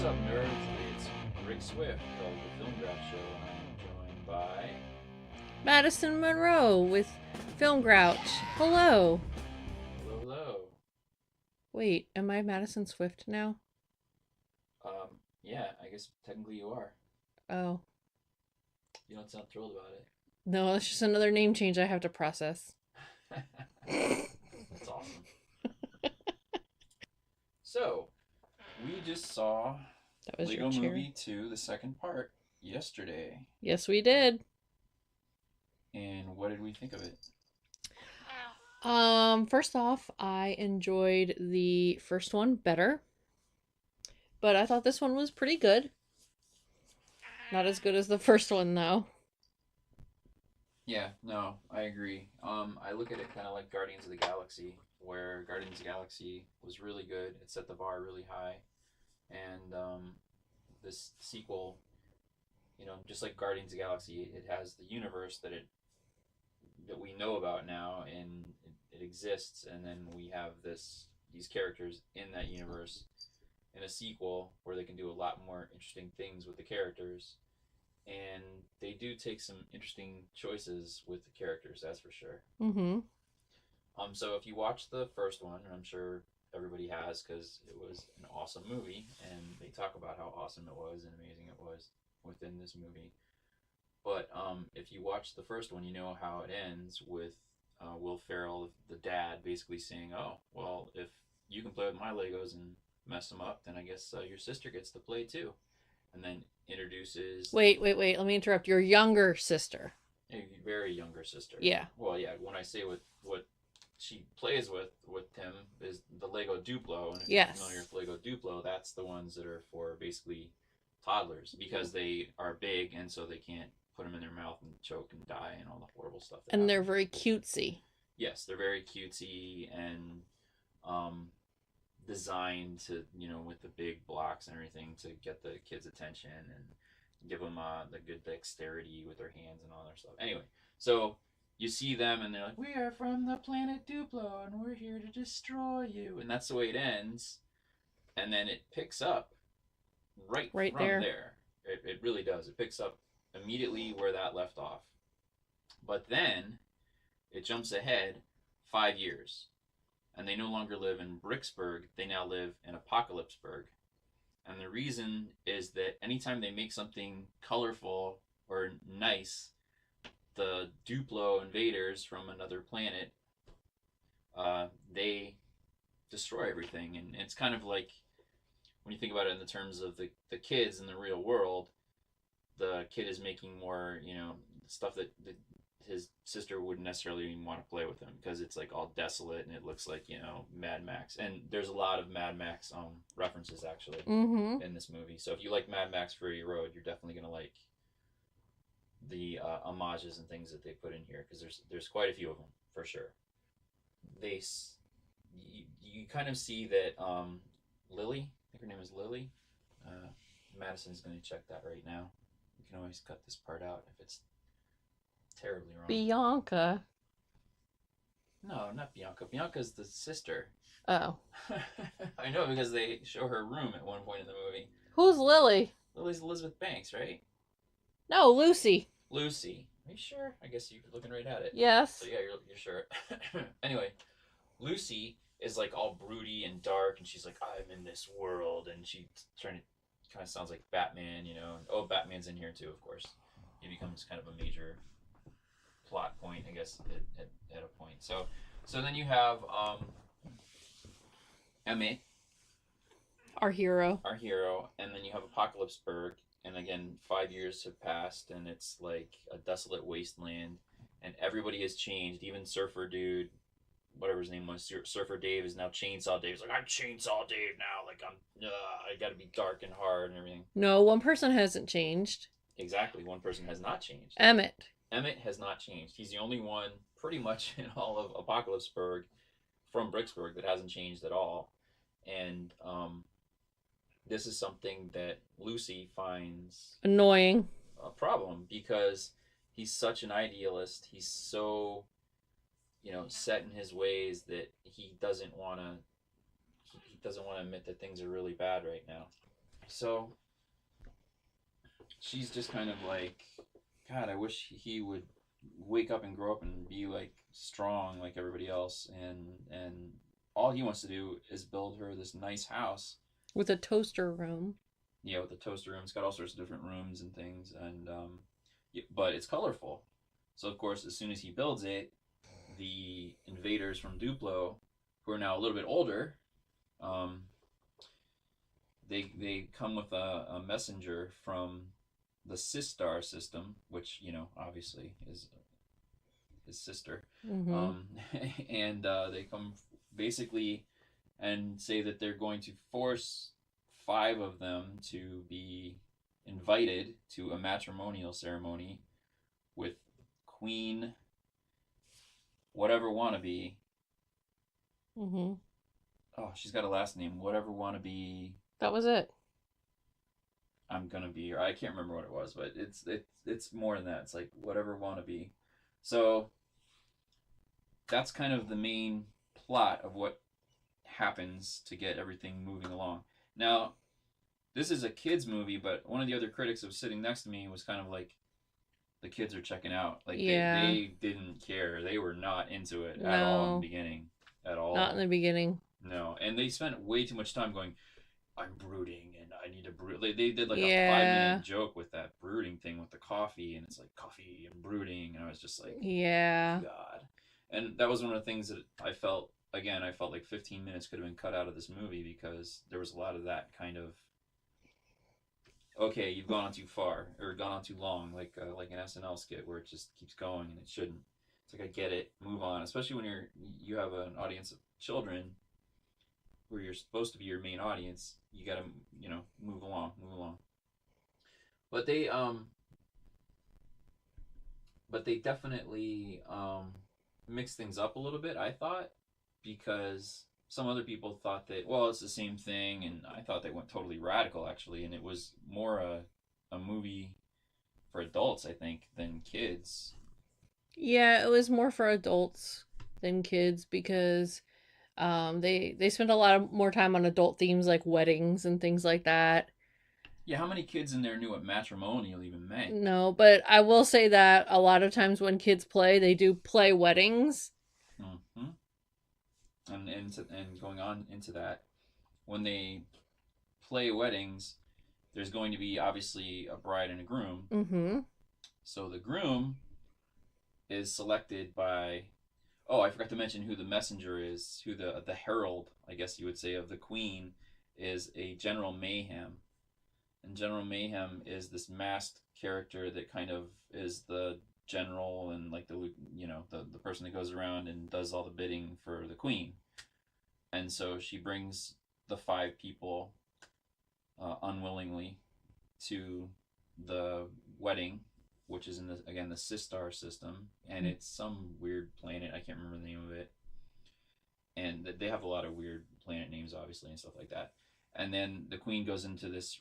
up, nerds? It's Rick Swift of the Film Grouch Show, and I'm joined by. Madison Monroe with Film Grouch. Hello. Hello, hello. Wait, am I Madison Swift now? Yeah, I guess technically you are. Oh. You don't sound thrilled about No, it's just another name change I have to process. it. That's awesome. So, we just saw That was Lego your chair. Movie 2, the second part, yesterday. Yes, we did. And what did we think of it? First off, I enjoyed the first one better, but I thought this one was pretty good. Not as good as the first one, though. Yeah, no, I agree. I look at it kind of like Guardians of the Galaxy, where Guardians of the Galaxy was really good. It set the bar really high, and this sequel, just like Guardians of the Galaxy, it has the universe that we know about now, and it exists, and then we have these characters in that universe in a sequel where they can do a lot more interesting things with the characters, and they do take some interesting choices with the characters, that's for sure. Mm-hmm. So if you watch the first one, and I'm sure everybody has because it was an awesome movie, and they talk about how awesome it was and amazing it was within this movie. But if you watch the first one, you know how it ends with Will Ferrell, the dad, basically saying, "Oh, well, if you can play with my Legos and mess them up, then I guess your sister gets to play too." And then introduces Wait. Let me interrupt. Your younger sister. a very younger sister. Yeah. Well, yeah. When I say with what she plays with him is the Lego Duplo, and if you're Yes. familiar with Lego Duplo, that's the ones that are for basically toddlers because they are big and so they can't put them in their mouth and choke and die and all the horrible stuff. And they're very cutesy. Yes, they're very cutesy and um, designed to with the big blocks and everything to get the kids' attention and give them the good dexterity with their hands and all their stuff. Anyway, so you see them and they're like, "We are from the planet Duplo and we're here to destroy you," and that's the way it ends. And then it picks up right from there. It really does. It picks up immediately where that left off. But then it jumps ahead 5 years. And they no longer live in Bricksburg, they now live in Apocalypseburg. And the reason is that anytime they make something colorful or nice, the Duplo invaders from another planet, they destroy everything. And it's kind of like when you think about it in the terms of the kids in the real world, the kid is making more, stuff that his sister wouldn't necessarily even want to play with him because it's like all desolate and it looks like Mad Max. And there's a lot of Mad Max references actually in this movie. So if you like Mad Max Fury Road, you're definitely gonna like the homages and things that they put in here because there's quite a few of them for sure. They you kind of see that Lily, I think her name is Lily. Uh, Madison's going to check that right now. You can always cut this part out if it's terribly wrong. Bianca. No, not Bianca. Bianca's the sister. Oh. I know because they show her room at one point in the movie. Who's Lily? Lily's Elizabeth Banks, right? No, Lucy. Lucy. Are you sure? I guess you're looking right at it. Yes. So yeah, you're sure. Anyway, Lucy is like all broody and dark, and she's like, "I'm in this world," and she's trying to kind of sounds like Batman, And, oh, Batman's in here too, of course. He becomes kind of a major plot point, I guess, at a point. So then you have Emmett, our hero, and then you have Apocalypseburg, and again, 5 years have passed, and it's like a desolate wasteland, and everybody has changed. Even Surfer Dude, whatever his name was, Surfer Dave is now Chainsaw Dave. He's like, "I'm Chainsaw Dave now. Like I got to be dark and hard and everything." No, one person hasn't changed. Exactly, one person has not changed. Emmett has not changed. He's the only one, pretty much in all of Apocalypseburg, from Bricksburg, that hasn't changed at all. And this is something that Lucy finds annoying, a problem because he's such an idealist. He's so set in his ways that he doesn't want to admit that things are really bad right now. So she's just kind of like, God, I wish he would wake up and grow up and be like strong like everybody else, and all he wants to do is build her this nice house. With a toaster room. Yeah, with the toaster room. It's got all sorts of different rooms and things, and but it's colorful. So of course, as soon as he builds it, the invaders from Duplo, who are now a little bit older, um, they come with a messenger from the Sistar system, which obviously is his sister, Mm-hmm. and they come basically and say that they're going to force five of them to be invited to a matrimonial ceremony with Queen whatever wannabe. Mm-hmm. Oh, she's got a last name. Whatever wannabe. That was it. I'm gonna be. Or I can't remember what it was, but it's more than that. It's like whatever wannabe. So that's kind of the main plot of what happens to get everything moving along. Now, this is a kids movie, but one of the other critics who was sitting next to me was kind of like, the kids are checking out. Like Yeah. they didn't care. They were not into it at all in the No. beginning. At all. Not in the beginning. No. And they spent way too much time going, I'm brooding and I need to brood. They did like a Yeah. 5 minute joke with that brooding thing with the coffee, and it's like coffee and brooding, and I was just like, Yeah. God. And that was one of the things that I felt. Again, I felt like 15 minutes could have been cut out of this movie because there was a lot of that kind of, okay, you've gone on too far or gone on too long, like an SNL skit where it just keeps going and it shouldn't. It's like, I get it, move on. Especially when you have an audience of children where you're supposed to be your main audience. You gotta move along, move along. But they definitely mix things up a little bit. I thought, because some other people thought that, well, it's the same thing, and I thought they went totally radical actually, and it was more a movie for adults, I think, than kids. Yeah, it was more for adults than kids because they spent a lot of more time on adult themes like weddings and things like that. Yeah, how many kids in there knew what matrimonial even meant? No, but I will say that a lot of times when kids play, they do play weddings. Mm-hmm. And going on into that, when they play weddings, there's going to be obviously a bride and a groom. Mm-hmm. So the groom is selected by, oh, I forgot to mention who the messenger is, who the herald, I guess you would say, of the queen, is a General Mayhem. And General Mayhem is this masked character that kind of is the general and like the person that goes around and does all the bidding for the queen. And so she brings the five people unwillingly to the wedding, which is in the Sistar system, and it's some weird planet. I can't remember the name of it, and they have a lot of weird planet names, obviously, and stuff like that. And then the queen goes into this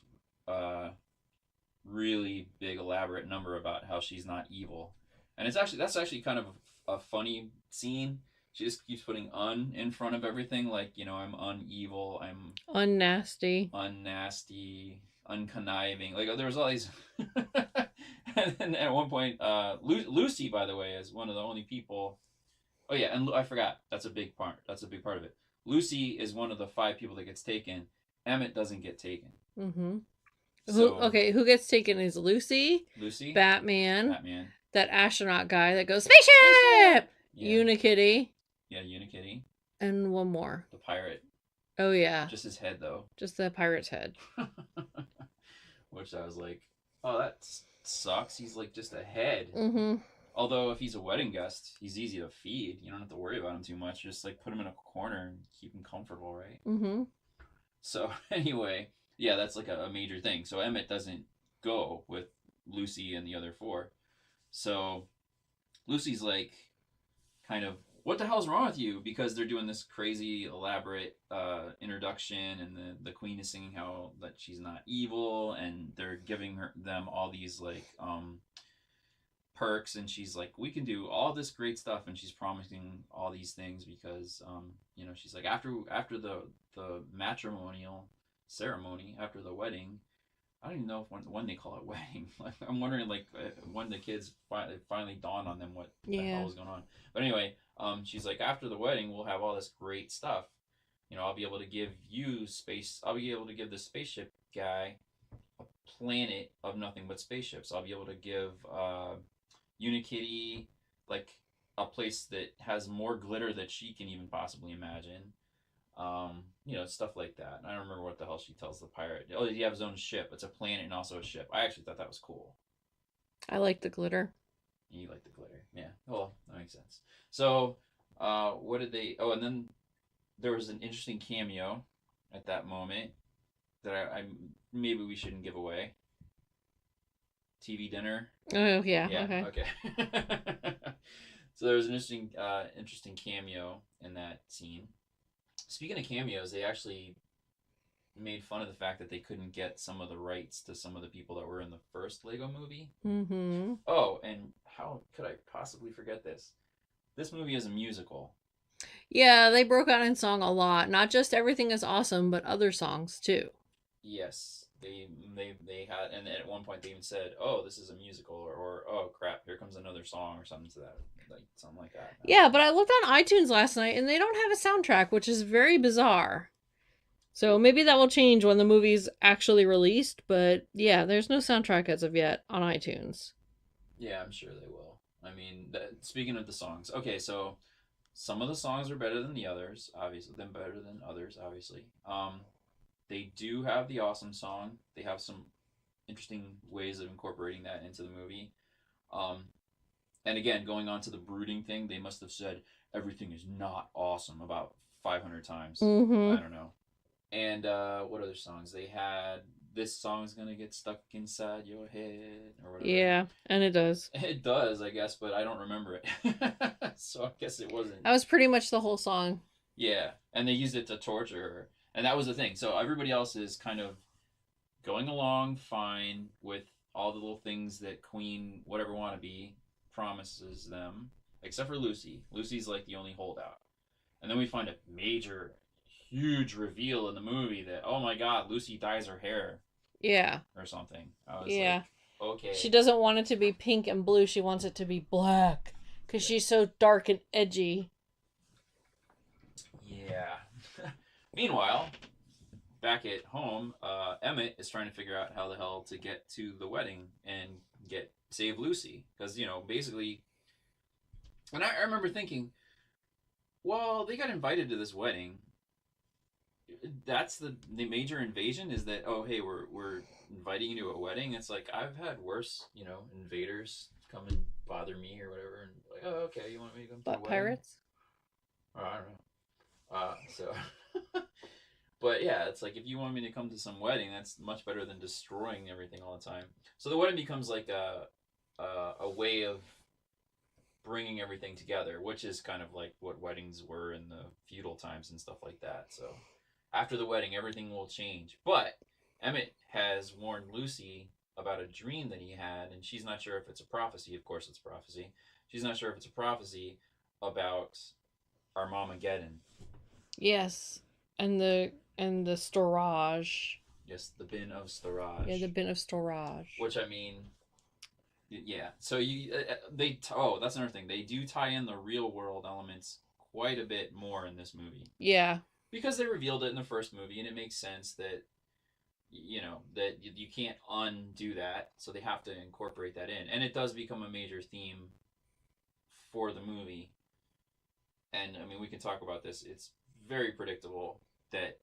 uh, really big, elaborate number about how she's not evil, and that's actually kind of a funny scene. She just keeps putting "un" in front of everything, like, I'm unevil, I'm Unnasty. unnasty, unconniving. Like, there was all these. And then at one point, Lucy, by the way, is one of the only people. Oh yeah, and I forgot. That's a big part. That's a big part of it. Lucy is one of the five people that gets taken. Emmett doesn't get taken. Mm-hmm. So Who gets taken is Lucy, Lucy, Batman, Batman, that astronaut guy that goes spaceship, yeah, Unikitty, yeah, Unikitty, and one more. the pirate. Oh yeah, Just his head though. just the pirate's head. Which I was like, oh, that sucks. He's like just a head. Mm-hmm. Although if he's a wedding guest, he's easy to feed. You don't have to worry about him too much. Just like put him in a corner and keep him comfortable, right? Mm-hmm. So anyway, yeah, that's like a major thing. So Emmett doesn't go with Lucy and the other four. So Lucy's like, kind of, what the hell's wrong with you? Because they're doing this crazy elaborate introduction, and the queen is singing how that she's not evil, and they're giving them all these like perks, and she's like, we can do all this great stuff, and she's promising all these things because she's like, after the matrimonial ceremony after the wedding. I don't even know if when they call it wedding. Like, I'm wondering like when the kids finally dawned on them what the hell Yeah. was going on. But anyway, she's like, after the wedding, we'll have all this great stuff. You know, I'll be able to give you space. I'll be able to give the spaceship guy a planet of nothing but spaceships. I'll be able to give Unikitty like a place that has more glitter that she can even possibly imagine. You know, stuff like that. I don't remember what the hell she tells the pirate. Oh, you have his own ship. It's a planet and also a ship. I actually thought that was cool. I like the glitter. You like the glitter. Yeah. Well, that makes sense. So, what did they. Oh, and then there was an interesting cameo at that moment that I maybe we shouldn't give away. TV dinner. Oh yeah. Yeah. Okay. Okay. So there was an interesting cameo in that scene. Speaking of cameos, they actually made fun of the fact that they couldn't get some of the rights to some of the people that were in the first Lego movie. Mm-hmm. Oh, and how could I possibly forget this? This movie is a musical. Yeah, they broke out in song a lot. Not just Everything Is Awesome, but other songs too. Yes, they had, and at one point they even said, "Oh, this is a musical," or "Oh crap, here comes another song," or something to that, like something like that. Yeah, but I looked on iTunes last night and they don't have a soundtrack, which is very bizarre. So maybe that will change when the movie's actually released, but yeah, there's no soundtrack as of yet on iTunes. Yeah, I'm sure they will. I mean, speaking of the songs, okay, so some of the songs are better than the others, obviously. Them better than others, obviously. They do have the awesome song. They have some interesting ways of incorporating that into the movie. Um, and again, going on to the brooding thing, they must have said everything is not awesome about 500 times. Mm-hmm. I don't know. And what other songs? They had this song's gonna get stuck inside your head or whatever. Yeah, and it does. It does, I guess, but I don't remember it. So I guess it wasn't. That was pretty much the whole song. Yeah, and they used it to torture her, and that was the thing. So everybody else is kind of going along fine with all the little things that Queen whatever wannabe promises them, except for Lucy. Lucy's like the only holdout, and then we find a major, huge reveal in the movie that oh my God, Lucy dyes her hair Yeah. or something. I was Yeah. like, okay. She doesn't want it to be pink and blue. She wants it to be black because she's so dark and edgy. Yeah. Meanwhile, back at home, Emmett is trying to figure out how the hell to get to the wedding and save Lucy because basically, and I remember thinking, well, they got invited to this wedding. That's the major invasion is that oh hey we're inviting you to a wedding. It's like I've had worse invaders come and bother me or whatever and like oh okay you want me to come to But a wedding? pirates? Oh, I don't know. So but yeah, it's like if you want me to come to some wedding, that's much better than destroying everything all the time. So the wedding becomes like a way of bringing everything together, which is kind of like what weddings were in the feudal times and stuff like that. So after the wedding, everything will change. But Emmett has warned Lucy about a dream that he had, and she's not sure if it's a prophecy. Of course, it's prophecy. She's not sure if it's a prophecy about Armageddon. Yes. And the storage. Yes, the bin of storage. Yeah, the bin of storage. Which I mean, yeah. So that's another thing. They do tie in the real world elements quite a bit more in this movie. Yeah. Because they revealed it in the first movie, and it makes sense that that you can't undo that, so they have to incorporate that in, and it does become a major theme for the movie. And I mean, we can talk about this. It's very predictable that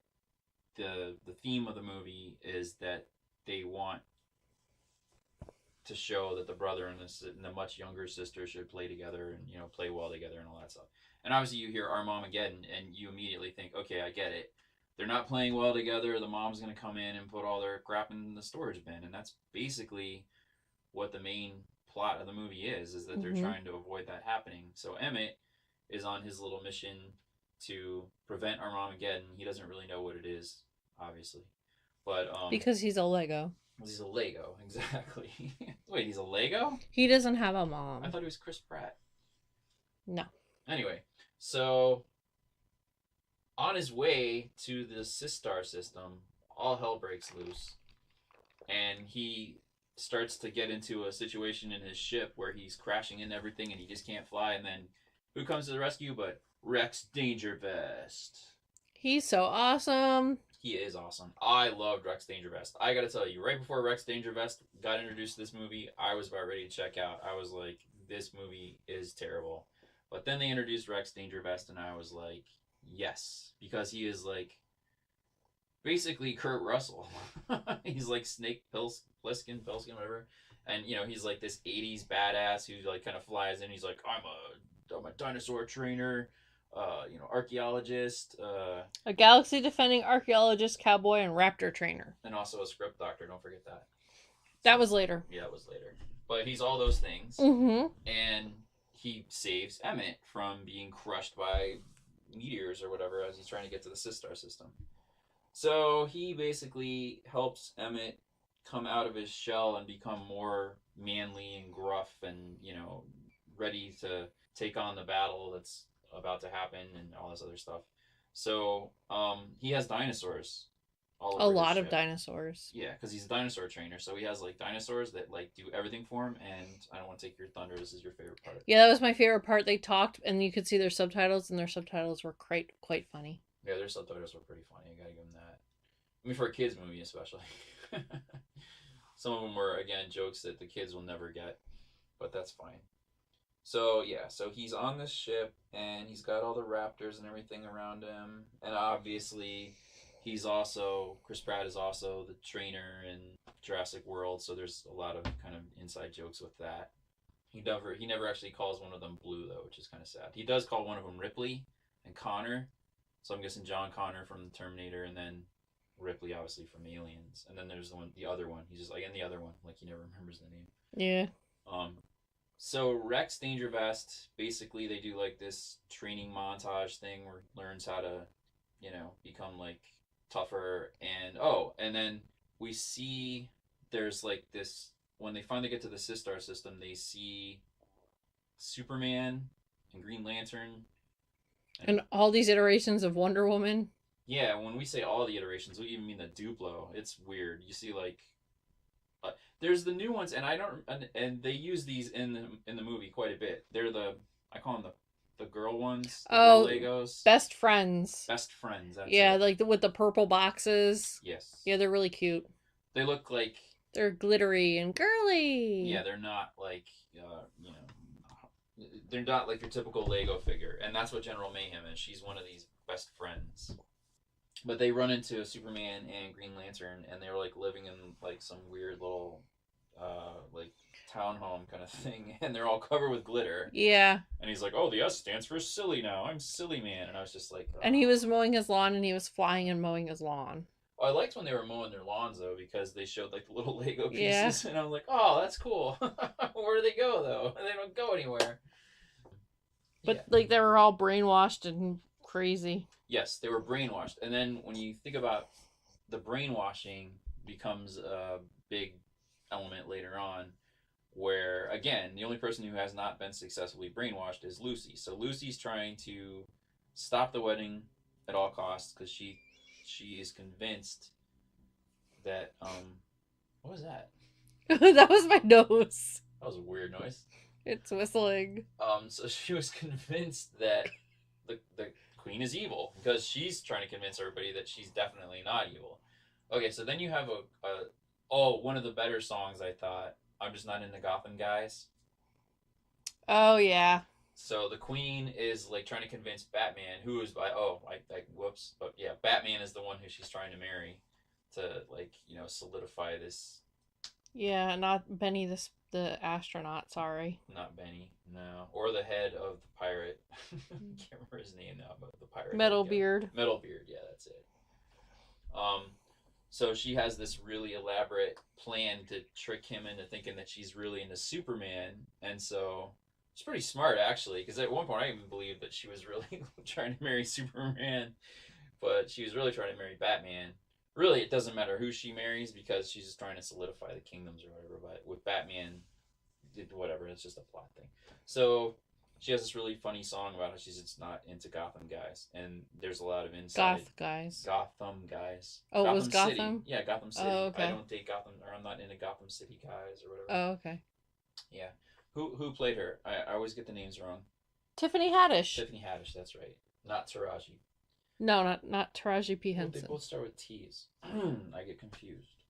the theme of the movie is that they want to show that the brother and the much younger sister should play together and play well together and all that stuff. And obviously, you hear Armageddon and you immediately think, okay, I get it. They're not playing well together. The mom's gonna come in and put all their crap in the storage bin, and that's basically what the main plot of the movie is that they're trying to avoid that happening. So Emmett is on his little mission to prevent Armageddon. He doesn't really know what it is, obviously, but because he's a Lego. He's a Lego, exactly. Wait, he's a Lego? He doesn't have a mom. I thought he was Chris Pratt. No. Anyway, so on his way to the Sistar system, all hell breaks loose, and he starts to get into a situation in his ship where he's crashing into everything and he just can't fly. And then who comes to the rescue but Rex Dangervest? He's so awesome. He is awesome. I loved Rex Dangervest. I gotta tell you, right before Rex Dangervest got introduced to this movie, I was about ready to check out. I was like, this movie is terrible. But then they introduced Rex Dangervest, and I was like, yes, because he is like basically Kurt Russell. He's like Snake Plissken, whatever. And he's like this '80s badass who like kind of flies in. He's like, I'm a dinosaur trainer, archaeologist, A galaxy defending archaeologist, cowboy, and raptor trainer. and also a script doctor. Don't forget that. That was later. Yeah, it was later. But he's all those things, Mm-hmm. and he saves Emmett from being crushed by meteors or whatever as he's trying to get to the Sistar system. So he basically helps Emmett come out of his shell and become more manly and gruff and, ready to take on the battle that's about to happen and all this other stuff. So he has dinosaurs all over A his lot of ship. dinosaurs. Yeah, because he's a dinosaur trainer. So he has like dinosaurs that like do everything for him. And I don't want to take your thunder. This is your favorite part. Yeah, that was my favorite part. They talked, and you could see their subtitles, and their subtitles were quite funny. Yeah, their subtitles were pretty funny. I gotta give them that. I mean, for a kids movie especially. Some of them were again jokes that the kids will never get, but that's fine. So yeah, so he's on this ship and he's got all the raptors and everything around him, and obviously Chris Pratt is also the trainer in Jurassic World, so there's a lot of kind of inside jokes with that. He never actually calls one of them Blue though, which is kind of sad. He does call one of them Ripley and Connor, so I'm guessing John Connor from Terminator, and then Ripley obviously from Aliens, and then there's the other one. He's just like, and the other one, like he never remembers the name. Yeah. So Rex Dangervest, basically they do like this training montage thing where he learns how to, become like tougher, and then we see there's like this when they finally get to the Sistar system, they see Superman and Green Lantern And all these iterations of Wonder Woman. yeah, when we say all the iterations, we even mean the Duplo. It's weird. You see, like, there's the new ones, and I don't, and they use these in the movie quite a bit. They're I call them the girl ones, the girl Legos, best friends. best friends. That's Yeah, it. like with the purple boxes. Yes. Yeah, they're really cute. They look like They're glittery and girly. yeah, they're not like they're not like your typical Lego figure, and that's what General Mayhem is. She's one of these best friends. But they run into Superman and Green Lantern, and they're like living in like some weird little, like townhome kind of thing, and they're all covered with glitter. Yeah. And he's like, "Oh, the S stands for silly now. I'm Silly Man." And I was just like, oh. And he was mowing his lawn, and he was flying and mowing his lawn. Oh, I liked when they were mowing their lawns though, because they showed like the little Lego pieces, and I was like, "Oh, that's cool." Where do they go though? They don't go anywhere. But Yeah. like they were all brainwashed and crazy. Yes, they were brainwashed. And then when you think about the brainwashing becomes a big element later on where again, the only person who has not been successfully brainwashed is Lucy. So Lucy's trying to stop the wedding at all costs because she is convinced that what was that? That was my nose. That was a weird noise. It's whistling. So she was convinced that the queen is evil because she's trying to convince everybody that she's definitely not evil. Okay, so then you have one of the better songs I thought. I'm just not into Gotham guys. Oh yeah. So the queen is like trying to convince Batman, who is whoops, but yeah, Batman is the one who she's trying to marry to like solidify this. Yeah, not Benny the astronaut. Sorry. Not Benny, no, or the head of the pirate. Can't remember his name now, but the pirate. Metalbeard. Metalbeard, yeah, that's it. So she has this really elaborate plan to trick him into thinking that she's really into Superman, and so it's pretty smart actually, because at one point I even believed that she was really trying to marry Superman, but she was really trying to marry Batman. Really, it doesn't matter who she marries because she's just trying to solidify the kingdoms or whatever. But with Batman, whatever, it's just a plot thing. So She has this really funny song about how she's just not into Gotham guys, and there's a lot of inside Goth guys. Gotham guys. Oh, it was City. Gotham? Yeah, Gotham City. Oh, I okay. don't date Gotham, or I'm not into Gotham City guys or whatever. Oh, okay. Yeah. Who played her? I always get the names wrong. Tiffany Haddish. Tiffany Haddish, that's right. Not Taraji. No, not Taraji P. Well, they Henson. both start with T's. I get confused.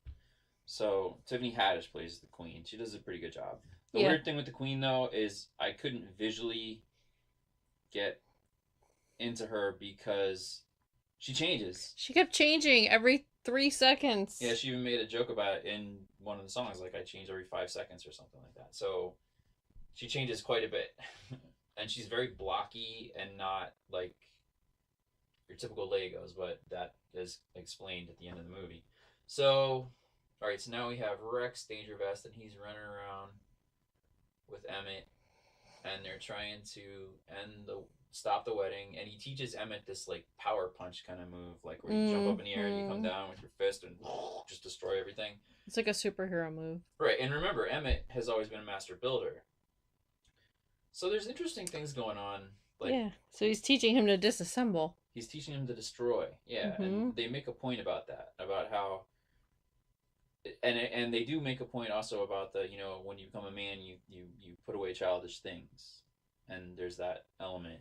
So Tiffany Haddish plays the queen. She does a pretty good job. The Yeah. weird thing with the queen though is I couldn't visually get into her because she changes. She kept changing every 3 seconds. Yeah, she even made a joke about it in one of the songs, like I change every 5 seconds or something like that. So she changes quite a bit. And she's very blocky and not like your typical Legos, but that is explained at the end of the movie. So, all right, so now we have Rex Dangervest, and he's running around with Emmett, and they're trying to stop the wedding, and he teaches Emmett this like power punch kind of move, like where you jump up in the air and you come down with your fist and just destroy everything. It's like a superhero move. Right, and remember, Emmett has always been a master builder. So there's interesting things going on. Like, yeah, so he's teaching him to disassemble. He's teaching him to destroy. Yeah, and they make a point about that, about how, and they do make a point also about the, when you become a man, you put away childish things, and there's that element.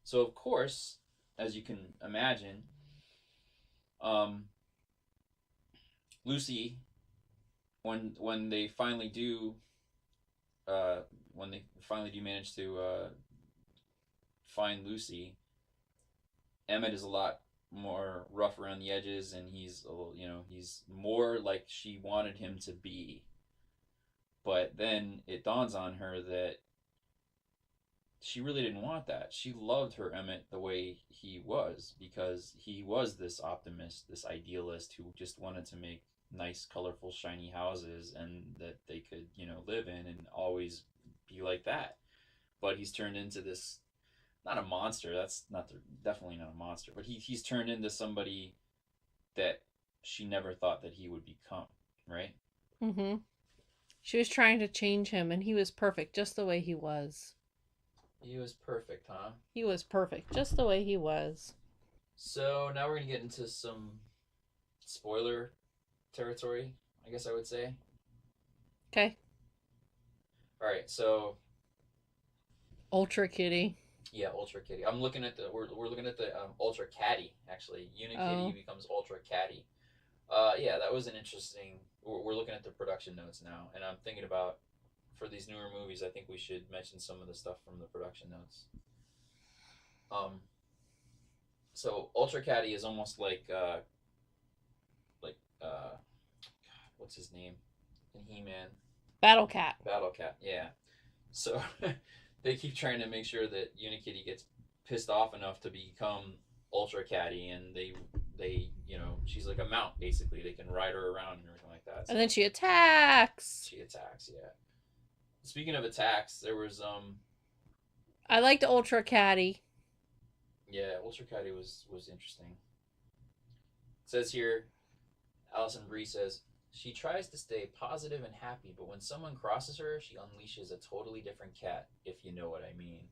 So of course, as you can imagine, Lucy, when they finally do, manage to find Lucy, Emmett is a lot more rough around the edges, and he's a little, he's more like she wanted him to be. But then it dawns on her that she really didn't want that. She loved her Emmett the way he was, because he was this optimist, this idealist who just wanted to make nice, colorful, shiny houses, and that they could, live in and always be like that. But he's turned into this, not a monster. That's definitely not a monster. But he's turned into somebody that she never thought that he would become, right? Mm-hmm. She was trying to change him, and he was perfect, just the way he was. He was perfect, huh? He was perfect, just the way he was. So now we're gonna get into some spoiler territory, I guess I would say. Okay. All right, so Ultra Kitty. Yeah, Ultra Kitty. I'm looking at we're looking at the Ultra Caddy actually. Unikitty becomes Ultra Caddy. Yeah, that was an interesting. We're looking at the production notes now, and I'm thinking about, for these newer movies, I think we should mention some of the stuff from the production notes. So Ultra Caddy is almost like what's his name in He-Man? Battle Cat. Battle Cat, yeah. So they keep trying to make sure that Unikitty gets pissed off enough to become Ultra Caddy, and they she's like a mount basically. They can ride her around and everything like that. So and then she attacks. yeah. Speaking of attacks, there was I liked Ultra Caddy. Yeah, Ultra Caddy was interesting. It says here, Alison Brie says, she tries to stay positive and happy, but when someone crosses her, she unleashes a totally different cat, if you know what I mean.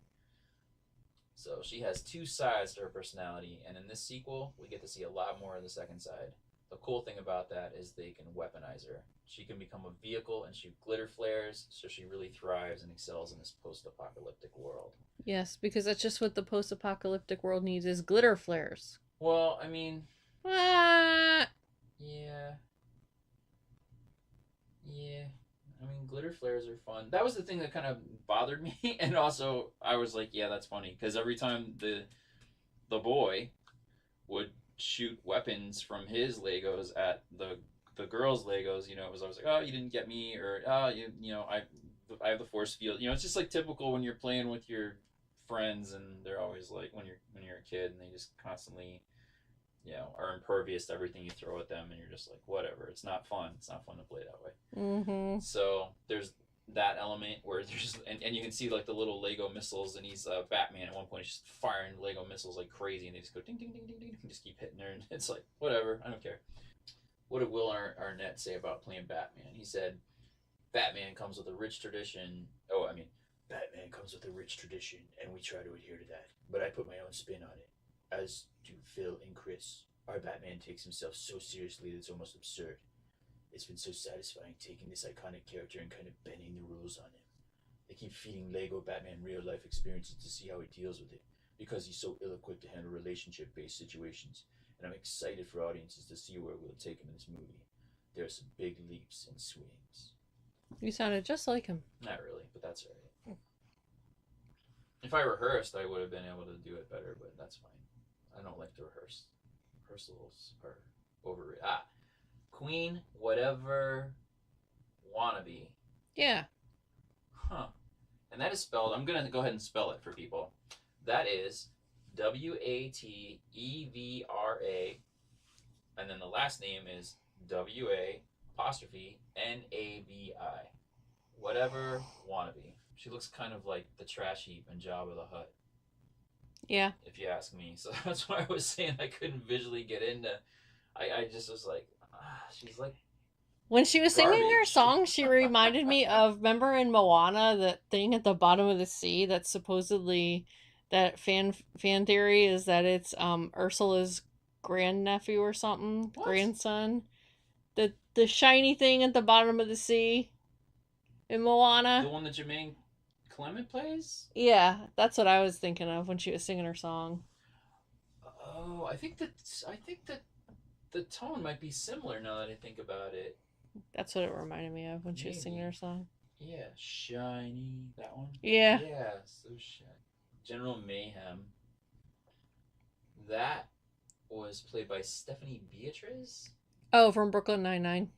So she has two sides to her personality, and in this sequel, we get to see a lot more of the second side. The cool thing about that is they can weaponize her. She can become a vehicle and shoot glitter flares, so she really thrives and excels in this post-apocalyptic world. Yes, because that's just what the post-apocalyptic world needs, is glitter flares. Well, I mean... Yeah. I mean, glitter flares are fun. That was the thing that kind of bothered me, and also I was like, yeah, that's funny, because every time the boy would shoot weapons from his Legos at the girls' Legos, it was always like, oh, you didn't get me, or oh, I have the force field. It's just like typical when you're playing with your friends, and they're always like, when you're a kid, and they just constantly are impervious to everything you throw at them, and you're just like, whatever. It's not fun. It's not fun to play that way. Mm-hmm. So there's that element where there's, and you can see like the little Lego missiles, and he's Batman at one point. He's just firing Lego missiles like crazy, and they just go ding, ding, ding, ding, ding, and just keep hitting her, and it's like, whatever. I don't care. What did Will Arnett say about playing Batman? He said, Batman comes with a rich tradition. Batman Batman comes with a rich tradition, and we try to adhere to that. But I put my own spin on it. As do Phil and Chris. Our Batman takes himself so seriously that it's almost absurd. It's been so satisfying taking this iconic character and kind of bending the rules on him. They keep feeding Lego Batman real life experiences to see how he deals with it, because he's so ill equipped to handle relationship based situations, and I'm excited for audiences to see where we'll take him in this movie. There are some big leaps and swings. You sounded just like him. Not really, but that's alright. If I rehearsed, I would have been able to do it better, but that's fine. I don't like to rehearse. Rehearsals are overrated. Queen, whatever, wannabe. Yeah. Huh. And that is spelled, I'm going to go ahead and spell it for people. That is Watevra, and then the last name is WA apostrophe NABI. Whatever wannabe. She looks kind of like the trash heap in Jabba the Hutt. Yeah. If you ask me. So that's why I was saying I couldn't visually get into. I just was like, she's like. When she was singing her Garbage. song, she reminded me of, remember in Moana, that thing at the bottom of the sea that's supposedly, that fan theory is that it's Ursula's grandnephew or something, What? grandson. The shiny thing at the bottom of the sea in Moana. The one that Jermaine Clement plays? Yeah, that's what I was thinking of when she was singing her song. Oh, I think that the tone might be similar now that I think about it. That's what it reminded me of when she was singing Maybe. her song. Yeah, shiny. That one. Yeah. Yeah, so shiny. General Mayhem. That was played by Stephanie Beatriz. Oh, from Brooklyn Nine-Nine.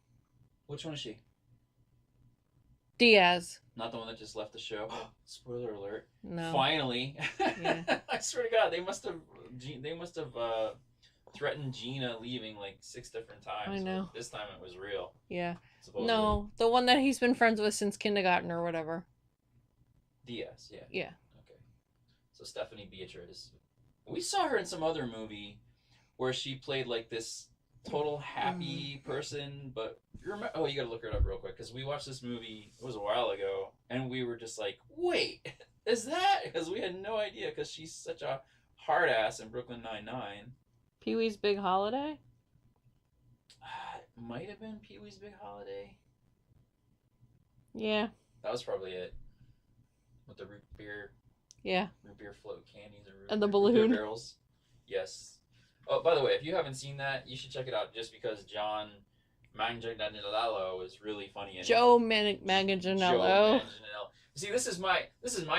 Which one is she? Diaz. Not the one that just left the show. Spoiler alert. No. Finally. Yeah. I swear to God, they must have threatened Gina leaving like 6 different times. I know. This time it was real. Yeah. Supposedly. No, the one that he's been friends with since kindergarten or whatever. Diaz, yeah. Yeah. Okay. So Stephanie Beatriz. We saw her in some other movie where she played like this total happy person, but you remember? Oh, you gotta look her up real quick because we watched this movie. It was a while ago, and we were just like, "Wait, is that?" Because we had no idea because she's such a hard ass in Brooklyn Nine-Nine. Pee-wee's Big Holiday? It might have been Pee-wee's Big Holiday. Yeah. That was probably it. With the root beer float candies And the root balloon. beer barrels. Yes. Oh, by the way, if you haven't seen that, you should check it out just because John Manganiello is really funny in Joe it. Manganiello. See, this is my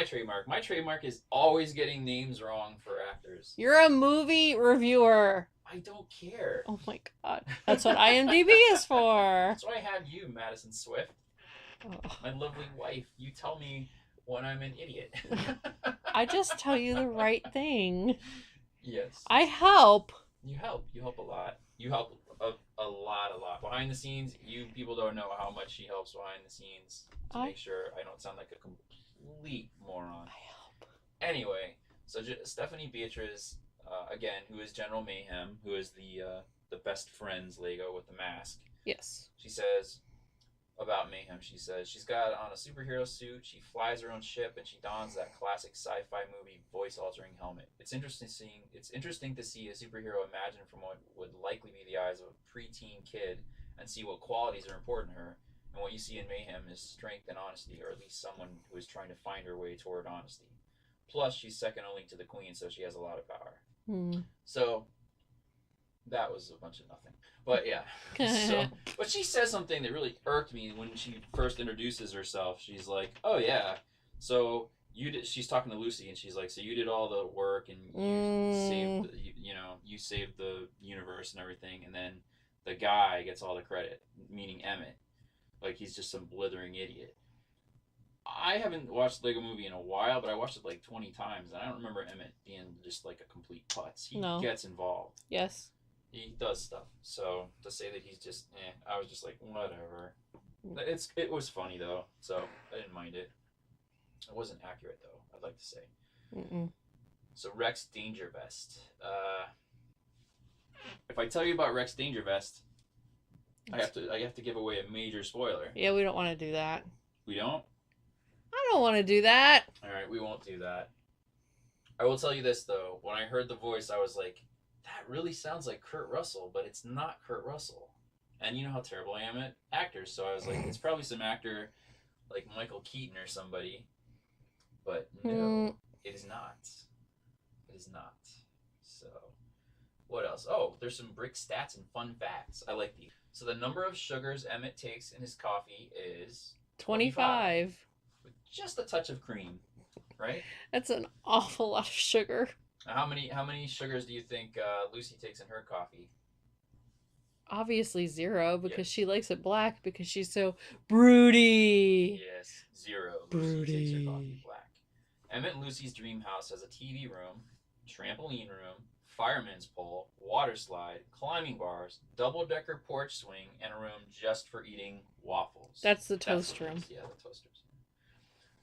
trademark. My trademark is always getting names wrong for actors. You're a movie reviewer. I don't care. Oh my god. That's what IMDb is for. That's why I have you, Madison Swift. Oh. My lovely wife. You tell me when I'm an idiot. I just tell you the right thing. Yes. I help. You help. You help a lot. You help a lot. Behind the scenes, you people don't know how much she helps behind the scenes to make sure I don't sound like a complete moron. I help. Anyway, so Stephanie Beatriz, again, who is General Mayhem, who is the best friends Lego with the mask. Yes. She says about Mayhem, she says she's got on a superhero suit, she flies her own ship, and she dons that classic sci-fi movie voice-altering helmet. It's interesting to see a superhero imagine from what would likely be the eyes of a preteen kid and see what qualities are important to her. And what you see in Mayhem is strength and honesty, or at least someone who is trying to find her way toward honesty. Plus, she's second only to the Queen, so she has a lot of power. So that was a bunch of nothing. But yeah. But she says something that really irked me when she first introduces herself. She's like, "Oh yeah, so you did." She's talking to Lucy, and she's like, "So you did all the work, and you saved the universe and everything." And then the guy gets all the credit, meaning Emmett. Like he's just some blithering idiot. I haven't watched the Lego Movie in a while, but I watched it like 20 times, and I don't remember Emmett being just like a complete putz. He gets involved. Yes. He does stuff. So to say that he's just, I was just like, whatever. It was funny though, so I didn't mind it. It wasn't accurate though, I'd like to say. So Rex Dangervest. If I tell you about Rex Dangervest, I have to give away a major spoiler. Yeah, we don't want to do that. We don't? I don't want to do that. All right, we won't do that. I will tell you this though. When I heard the voice, I was like, that really sounds like Kurt Russell, but it's not Kurt Russell. And you know how terrible I am at actors, so I was like, it's probably some actor like Michael Keaton or somebody. But no, it is not. It is not. So, what else? Oh, there's some brick stats and fun facts. I like these. So the number of sugars Emmett takes in his coffee is 25. with just a touch of cream, right? That's an awful lot of sugar. How many sugars do you think Lucy takes in her coffee? Obviously 0 because Yes. she likes it black because she's so broody. Yes, 0. Broody. Lucy takes her coffee black. Emmett and Lucy's dream house has a TV room, trampoline room, fireman's pole, water slide, climbing bars, double-decker porch swing, and a room just for eating waffles. That's the toast room. Yeah, the toasters.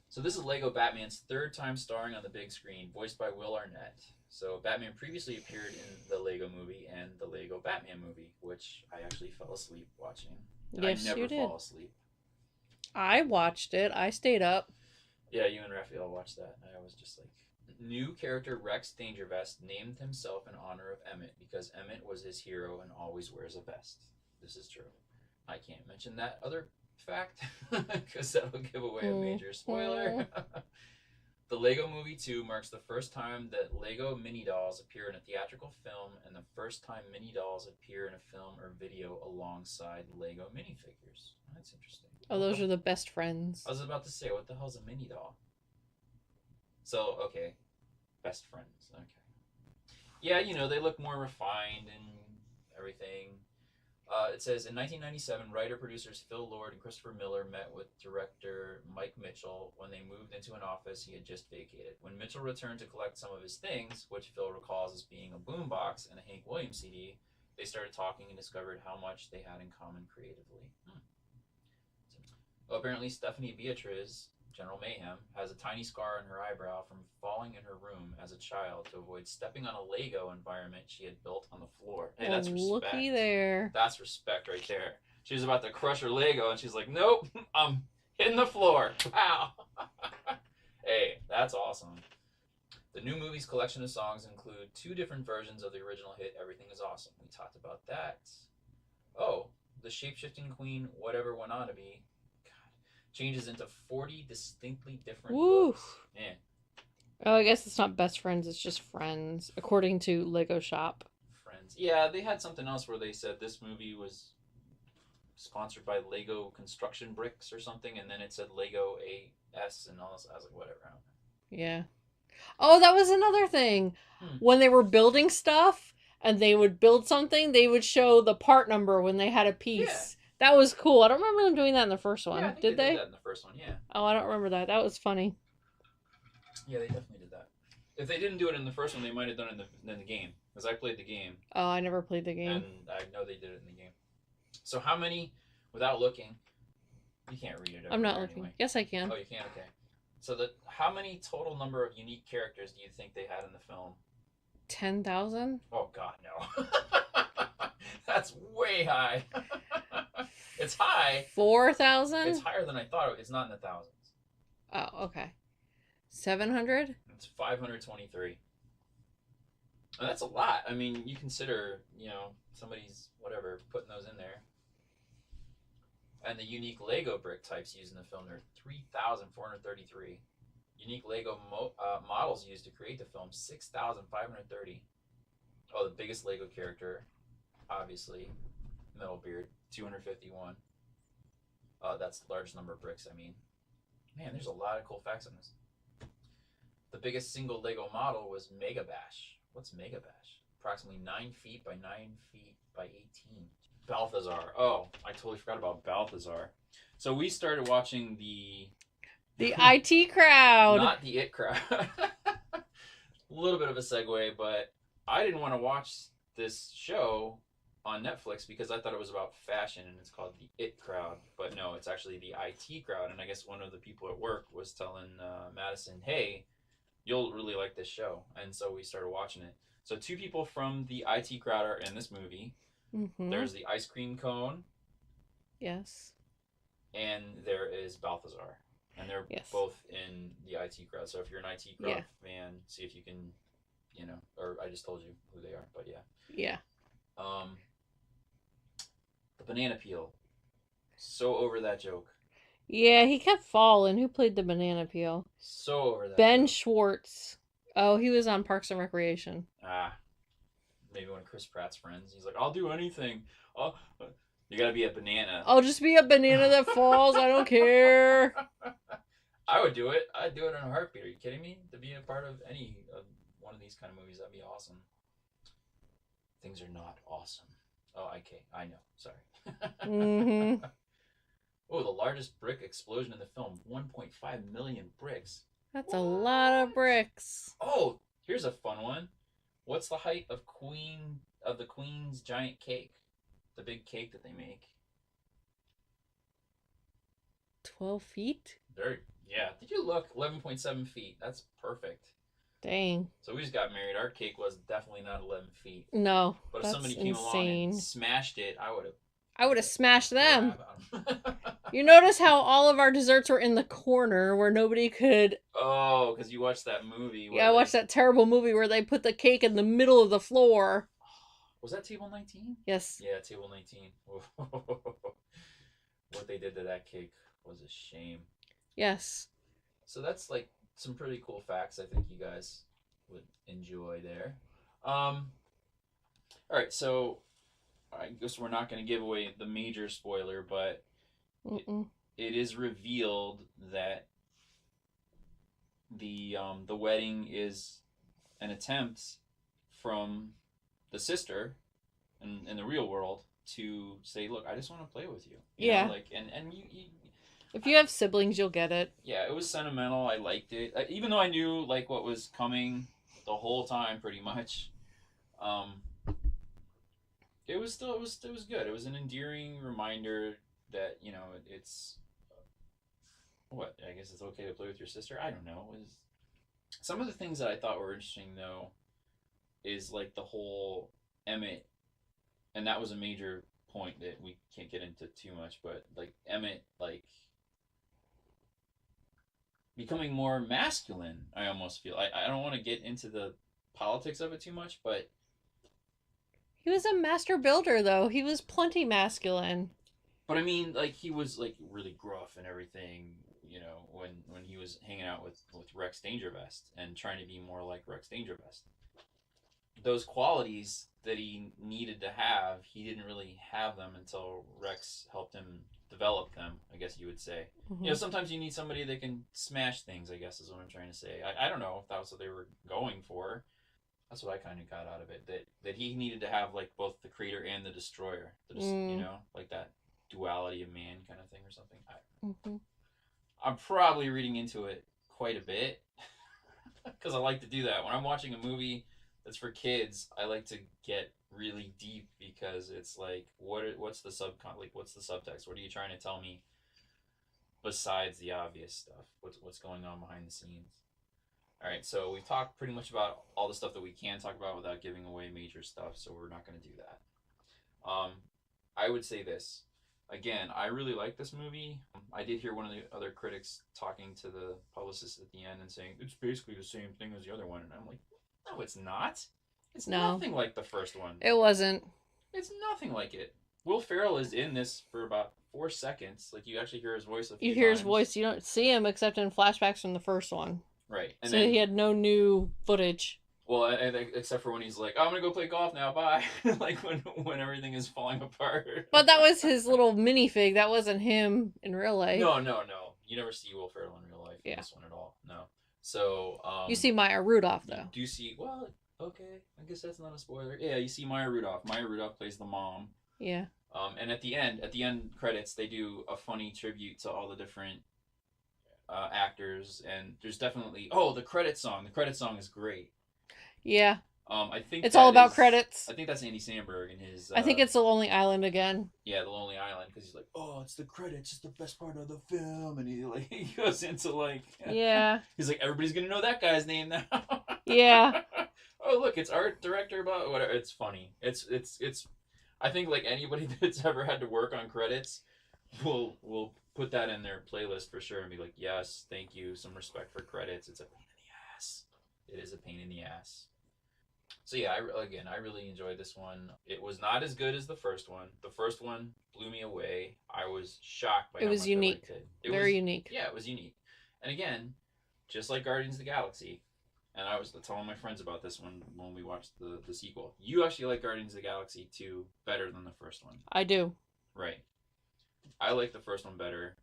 So this is Lego Batman's 3rd time starring on the big screen, voiced by Will Arnett. So Batman previously appeared in the Lego movie and the Lego Batman movie, which I actually fell asleep watching. And Yes, I never you did. fall asleep. I watched it. I stayed up. Yeah, you and Raphael watched that. I was just like... New character Rex Dangervest named himself in honor of Emmett because Emmett was his hero and always wears a vest. This is true. I can't mention that other fact because that will give away a major spoiler. The Lego Movie 2 marks the first time that Lego mini dolls appear in a theatrical film and the first time mini dolls appear in a film or video alongside Lego minifigures. That's interesting. Oh, those are the best friends. I was about to say, what the hell's a mini doll? So, okay. Best friends. Okay. Yeah, you know, they look more refined and everything. It says, in 1997, writer-producers Phil Lord and Christopher Miller met with director Mike Mitchell when they moved into an office he had just vacated. When Mitchell returned to collect some of his things, which Phil recalls as being a boombox and a Hank Williams CD, they started talking and discovered how much they had in common creatively. Well, apparently Stephanie Beatriz, General Mayhem, has a tiny scar on her eyebrow from falling in her room as a child to avoid stepping on a Lego environment she had built on the floor. Hey, that's respect. Looky there. That's respect right there. She was about to crush her Lego, and she's like, nope, I'm hitting the floor. Wow. Hey, that's awesome. The new movie's collection of songs include 2 different versions of the original hit, Everything Is Awesome. We talked about that. Oh, the shape-shifting queen, Whatever Went On To Be, changes into 40 distinctly different looks. Yeah. Oh, I guess it's not best friends, it's just friends, according to Lego Shop. Friends. Yeah, they had something else where they said this movie was sponsored by Lego Construction Bricks or something, and then it said Lego AS and all this. I was like, whatever. I don't know. Yeah. Oh, that was another thing. When they were building stuff and they would build something, they would show the part number when they had a piece. Yeah. That was cool. I don't remember them doing that in the first one. Yeah, I think did they? did that in the first one, yeah. Oh, I don't remember that. That was funny. Yeah, they definitely did that. If they didn't do it in the first one, they might have done it in the game. Because I played the game. Oh, I never played the game. And I know they did it in the game. So how many, without looking, you can't read it. I'm not looking. Anyway. Yes, I can. Oh, you can? Okay. So how many total number of unique characters do you think they had in the film? 10,000? Oh, God, no. That's way high. It's high. 4,000? It's higher than I thought. It's not in the thousands. Oh, okay. 700? It's 523. And that's a lot. I mean, you consider, somebody's, whatever, putting those in there. And the unique Lego brick types used in the film, there are 3,433. Unique Lego models used to create the film, 6,530. Oh, the biggest Lego character, obviously, Metalbeard, 251. That's the largest number of bricks, I mean. Man, there's a lot of cool facts on this. The biggest single Lego model was Mega Bash. What's Mega Bash? Approximately 9 feet by 9 feet by 18. Balthazar. Oh, I totally forgot about Balthazar. So we started watching the IT crowd. Not the It crowd. A little bit of a segue, but I didn't want to watch this show on Netflix because I thought it was about fashion and it's called the It crowd. But no, it's actually the IT crowd. And I guess one of the people at work was telling Madison, hey, you'll really like this show. And so we started watching it. So 2 people from the IT crowd are in this movie. Mm-hmm. There's the ice cream cone. Yes. And there is Balthazar. And they're Yes. both in the IT crowd. So if you're an IT crowd fan, see if you can, or I just told you who they are, but yeah. Yeah. The banana peel. So over that joke. Yeah, he kept falling. Who played the banana peel? So over that Ben joke. Schwartz. Oh, he was on Parks and Recreation. Maybe one of Chris Pratt's friends. He's like, I'll do anything. Oh, you gotta be a banana. I'll just be a banana that falls. I don't care. I would do it. I'd do it in a heartbeat. Are you kidding me? To be a part of any of one of these kind of movies, that'd be awesome. Things are not awesome. Oh, okay. I know. Sorry. Mm-hmm. Oh, the largest brick explosion in the film. 1.5 million bricks. That's a lot of bricks. Oh, here's a fun one. What's the height of the Queen's giant cake? The big cake that they make. 12 feet? Yeah. Did you look? 11.7 feet. That's perfect. Dang. So we just got married. Our cake was definitely not 11 feet. No, But if that's somebody came along insane. and smashed it, I would have. I would have smashed them. them. You notice how all of our desserts were in the corner where nobody could... Oh, because you watched that movie. Yeah, I watched that terrible movie where they put the cake in the middle of the floor. Was that Table 19? Yes. Yeah, Table 19. What they did to that cake was a shame. Yes. So that's like some pretty cool facts I think you guys would enjoy there. All right, so I guess we're not going to give away the major spoiler, but it is revealed that the wedding is an attempt from the sister in the real world to say, look, I just want to play with you. You know, like, and you if you have siblings, you'll get it. Yeah, it was sentimental. I liked it, even though I knew like what was coming the whole time, pretty much. It was good. It was an endearing reminder that it's what I guess it's okay to play with your sister. I don't know. Some of the things that I thought were interesting though is like the whole Emmett, and that was a major point that we can't get into too much, but like Emmett like becoming more masculine. I almost feel I don't want to get into the politics of it too much, but he was a master builder though. He was plenty masculine. But I mean, like he was like really gruff and everything, when he was hanging out with Rex Dangervest and trying to be more like Rex Dangervest. Those qualities that he needed to have, he didn't really have them until Rex helped him develop them, I guess you would say. Mm-hmm. Sometimes you need somebody that can smash things, I guess is what I'm trying to say. I don't know if that was what they were going for. That's what I kind of got out of it. That he needed to have like both the creator and the destroyer. Like that duality of man kind of thing or something. I'm probably reading into it quite a bit because I like to do that. When I'm watching a movie that's for kids, I like to get really deep because it's like, what's the what's the subtext? What are you trying to tell me besides the obvious stuff? What's going on behind the scenes? All right, so we've talked pretty much about all the stuff that we can talk about without giving away major stuff, so we're not going to do that. I would say this. Again, I really like this movie. I did hear one of the other critics talking to the publicist at the end and saying, it's basically the same thing as the other one. And I'm like, no, it's not. It's nothing like the first one. It wasn't. It's nothing like it. Will Ferrell is in this for about 4 seconds. Like, you actually hear his voice a few times. You hear his voice. You don't see him except in flashbacks from the first one. Right. And so then, he had no new footage. Well, except for when he's like, I'm going to go play golf now, bye. Like when everything is falling apart. But that was his little minifig. That wasn't him in real life. No. You never see Will Ferrell in real life in this one at all. No. So, you see Maya Rudolph, though. You do see, well, okay. I guess that's not a spoiler. Yeah, you see Maya Rudolph. Maya Rudolph plays the mom. Yeah. And at the end credits, they do a funny tribute to all the different actors. And there's definitely, the credit song. The credit song is great. Yeah. I think it's all about credits. I think that's Andy Samberg and his. I think it's The Lonely Island again. Yeah, The Lonely Island, because he's like, it's the credits, it's the best part of the film, and he goes into like. Yeah. He's like, everybody's gonna know that guy's name now. Yeah. Oh look, it's art director, but whatever. It's funny. It's. I think like anybody that's ever had to work on credits will put that in their playlist for sure and be like, yes, thank you, some respect for credits. It's a pain in the ass. It is a pain in the ass. So yeah, I really enjoyed this one. It was not as good as the first one. The first one blew me away. I was shocked by It how was much unique. I liked it. Very unique. Yeah, it was unique. And again, just like Guardians of the Galaxy, and I was telling my friends about this one when we watched the sequel. You actually like Guardians of the Galaxy 2 better than the first one. I do. Right. I like the first one better,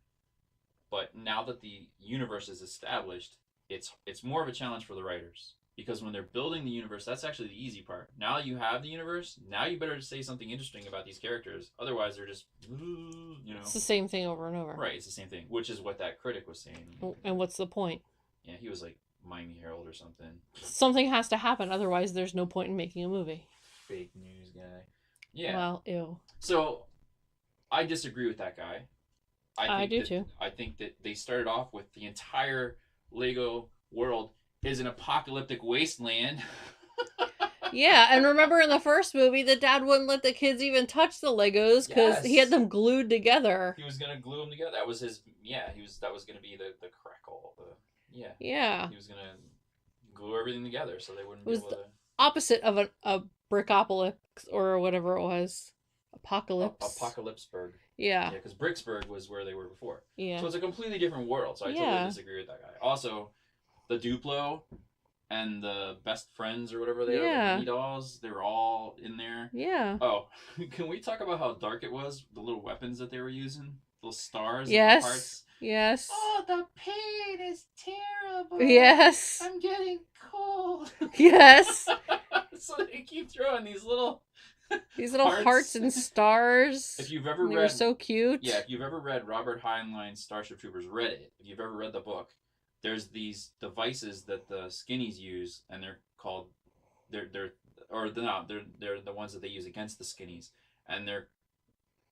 but now that the universe is established, it's more of a challenge for the writers. Because when they're building the universe, that's actually the easy part. Now you have the universe, now you better say something interesting about these characters. Otherwise, they're just, you know. It's the same thing over and over. Right, it's the same thing, which is what that critic was saying. And what's the point? Yeah, he was like Miami Herald or something. Something has to happen, otherwise there's no point in making a movie. Fake news guy. Yeah. Well, ew. So, I disagree with that guy. I do too. I think that they started off with the entire Lego world is an apocalyptic wasteland. Yeah, and remember in the first movie, the dad wouldn't let the kids even touch the Legos because he had them glued together. He was gonna glue them together. That was his. Yeah, that was gonna be the crackle. Yeah. He was gonna glue everything together so they wouldn't be able to. Opposite of a brickopolis or whatever it was, apocalypse. Apocalypseburg. Yeah. Yeah, because Bricksburg was where they were before. Yeah. So it's a completely different world. So I totally disagree with that guy. Also, the Duplo and the best friends or whatever they are, the mini dolls, they were all in there. Yeah. Oh, can we talk about how dark it was? The little weapons that they were using, those stars. Yes. And the parts. Yes. Oh, the pain is terrible. Yes. I'm getting cold. Yes. So they keep throwing these little hearts and stars. If you've ever read, they're so cute. Yeah, if you've ever read Robert Heinlein's Starship Troopers, read it. If you've ever read the book, there's these devices that the skinnies use, and they're called, they're the ones that they use against the skinnies, and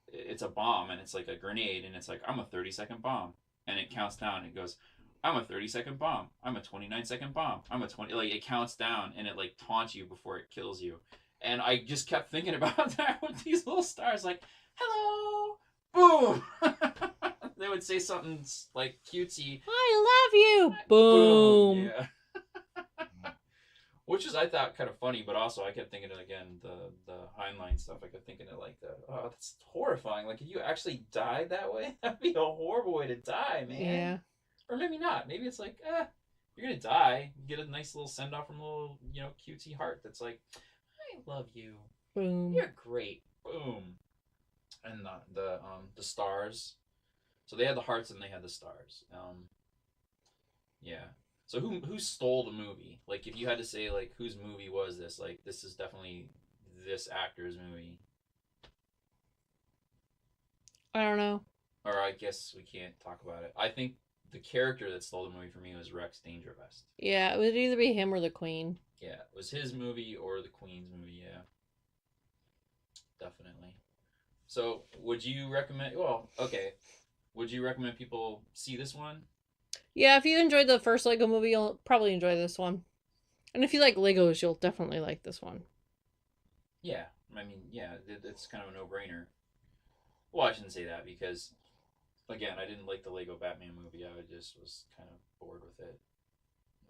it's a bomb, and it's like a grenade, and it's like, I'm a 30-second bomb, and it counts down, and it goes, I'm a 30-second bomb, I'm a 29-second bomb, I'm a 20, like it counts down, and it like taunts you before it kills you. And I just kept thinking about that with these little stars, like, hello, boom. They would say something like cutesy. I love you, boom. Yeah. Which is, I thought, kind of funny, but also I kept thinking, again, the Heinlein stuff, I kept thinking it like, oh, that's horrifying. Like, if you actually died that way, that'd be a horrible way to die, man. Yeah. Or maybe not. Maybe it's like, you're going to die. You get a nice little send-off from a little, cutesy heart that's like, I love you. Boom. You're great. Boom. And the stars. So they had the hearts and they had the stars. Yeah. So who stole the movie? Like, if you had to say, like, whose movie was this? Like, this is definitely this actor's movie. I don't know. Or I guess we can't talk about it. I think the character that stole the movie for me was Rex Dangervest. Yeah, it would either be him or the Queen. Yeah, it was his movie or the Queen's movie, yeah. Definitely. So, would you recommend... Well, okay. Would you recommend people see this one? Yeah, if you enjoyed the first Lego movie, you'll probably enjoy this one. And if you like Legos, you'll definitely like this one. Yeah. I mean, yeah, it's kind of a no-brainer. Well, I shouldn't say that because, again, I didn't like the Lego Batman movie. I just was kind of bored with it.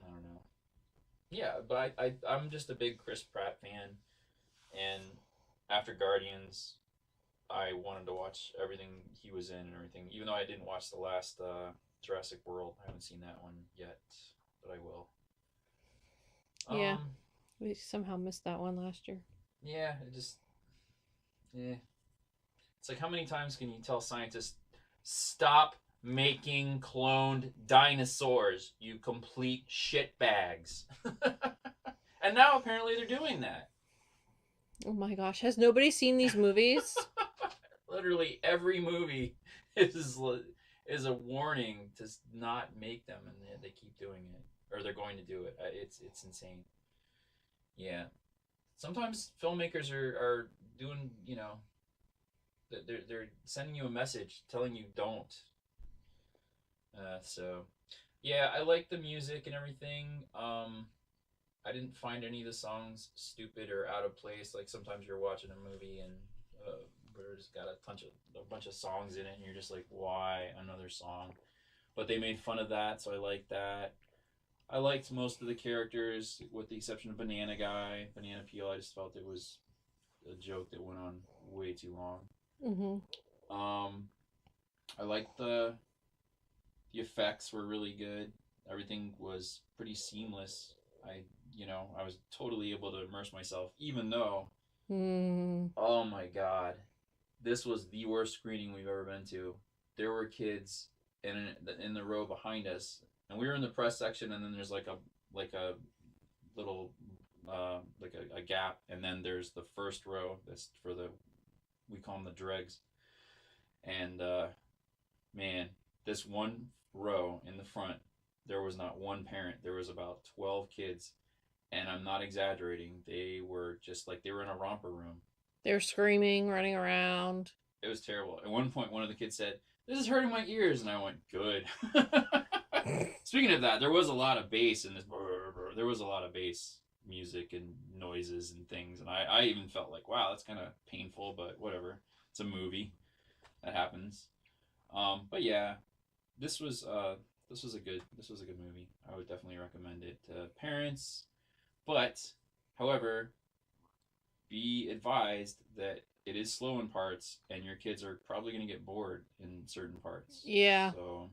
I don't know. Yeah, but I'm just a big Chris Pratt fan. And after Guardians, I wanted to watch everything he was in and everything. Even though I didn't watch the last Jurassic World. I haven't seen that one yet, but I will. Yeah. We somehow missed that one last year. Yeah, it just... Yeah. It's like, how many times can you tell scientists, stop making cloned dinosaurs, you complete shitbags? And now apparently they're doing that. Oh my gosh, has nobody seen these movies? Literally every movie is a warning to not make them, and they keep doing it, or they're going to do it. It's insane. Yeah. Sometimes filmmakers are doing, they're sending you a message telling you don't. So yeah, I like the music and everything. I didn't find any of the songs stupid or out of place. Like, sometimes you're watching a movie and where it's got a bunch of songs in it, and you're just like, why another song? But they made fun of that, so I liked that. I liked most of the characters, with the exception of Banana Guy, Banana Peel. I just felt it was a joke that went on way too long. I liked the effects were really good. Everything was pretty seamless. I was totally able to immerse myself, even though, oh my god, this was the worst screening we've ever been to. There were kids in the row behind us, and we were in the press section, and then there's like a little like a gap, and then there's the first row that's for we call them the dregs, and man, this one row in the front, there was not one parent. There was about 12 kids, and I'm not exaggerating. They were just like they were in a romper room. They're screaming, running around. It was terrible. At one point, one of the kids said, "This is hurting my ears," and I went, "Good." Speaking of that, there was a lot of bass in this. There was a lot of bass music and noises and things, and I even felt like, wow, that's kind of painful, but whatever. It's a movie. That happens. But yeah, this was a good movie. I would definitely recommend it to parents. But, however, be advised that it is slow in parts, and your kids are probably going to get bored in certain parts. Yeah. So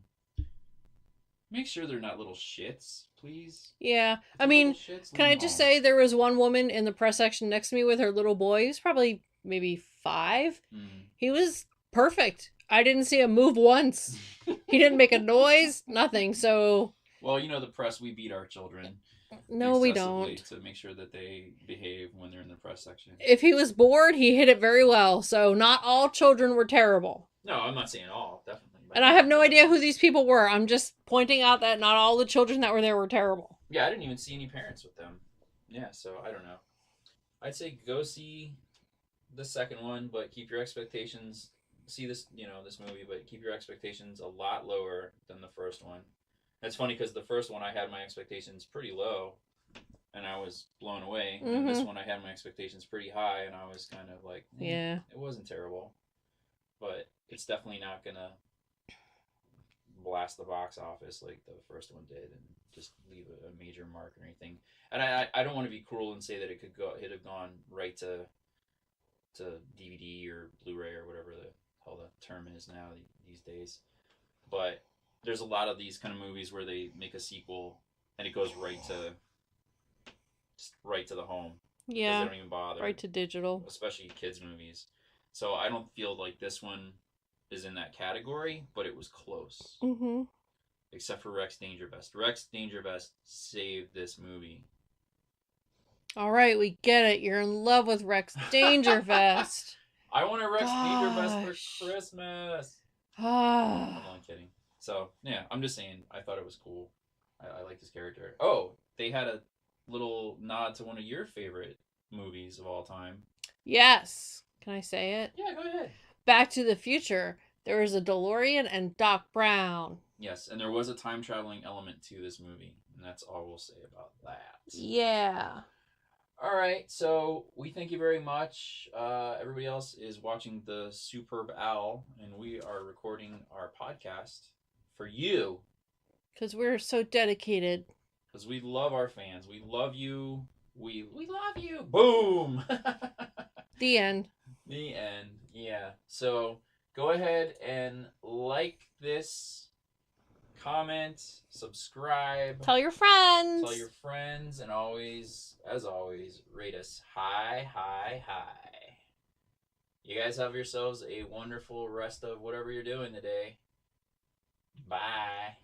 make sure they're not little shits, please. Yeah. I mean, can I just say there was one woman in the press section next to me with her little boy. He was probably maybe 5. He was perfect. I didn't see him move once. He didn't make a noise, nothing. So, well, the press, we beat our children. No, we don't. To make sure that they behave when they're in the press section. If he was bored, he hit it very well. So not all children were terrible. No, I'm not saying all, definitely. And I have no idea who these people were. I'm just pointing out that not all the children that were there were terrible. Yeah, I didn't even see any parents with them. Yeah, so I don't know. I'd say go see the second one, but keep your expectations. See this movie, but keep your expectations a lot lower than the first one. It's funny because the first one I had my expectations pretty low, and I was blown away. And this one I had my expectations pretty high, and I was kind of like, yeah, it wasn't terrible, but it's definitely not gonna blast the box office like the first one did, and just leave a major mark or anything. And I don't want to be cruel and say that it have gone right to DVD or Blu-ray or whatever the hell the term is now these days, but there's a lot of these kind of movies where they make a sequel and it goes right to the home. Yeah, they don't even bother. Right to digital, especially kids movies. So I don't feel like this one is in that category, but it was close. Except for Rex Dangervest. Rex Dangervest saved this movie. All right, we get it. You're in love with Rex Dangervest. I want a Rex Dangervest for Christmas. I'm only kidding. So, yeah, I'm just saying, I thought it was cool. I like this character. Oh, they had a little nod to one of your favorite movies of all time. Yes. Can I say it? Yeah, go ahead. Back to the Future. There was a DeLorean and Doc Brown. Yes, and there was a time-traveling element to this movie, and that's all we'll say about that. Yeah. All right, so we thank you very much. Everybody else is watching The Superb Owl, and we are recording our podcast for you. Because we're so dedicated. Because we love our fans. We love you. We love you. Boom! The end. The end. Yeah. So go ahead and like this, comment, subscribe. Tell your friends. Tell your friends, and always, as always, rate us high, high, high. You guys have yourselves a wonderful rest of whatever you're doing today. Bye.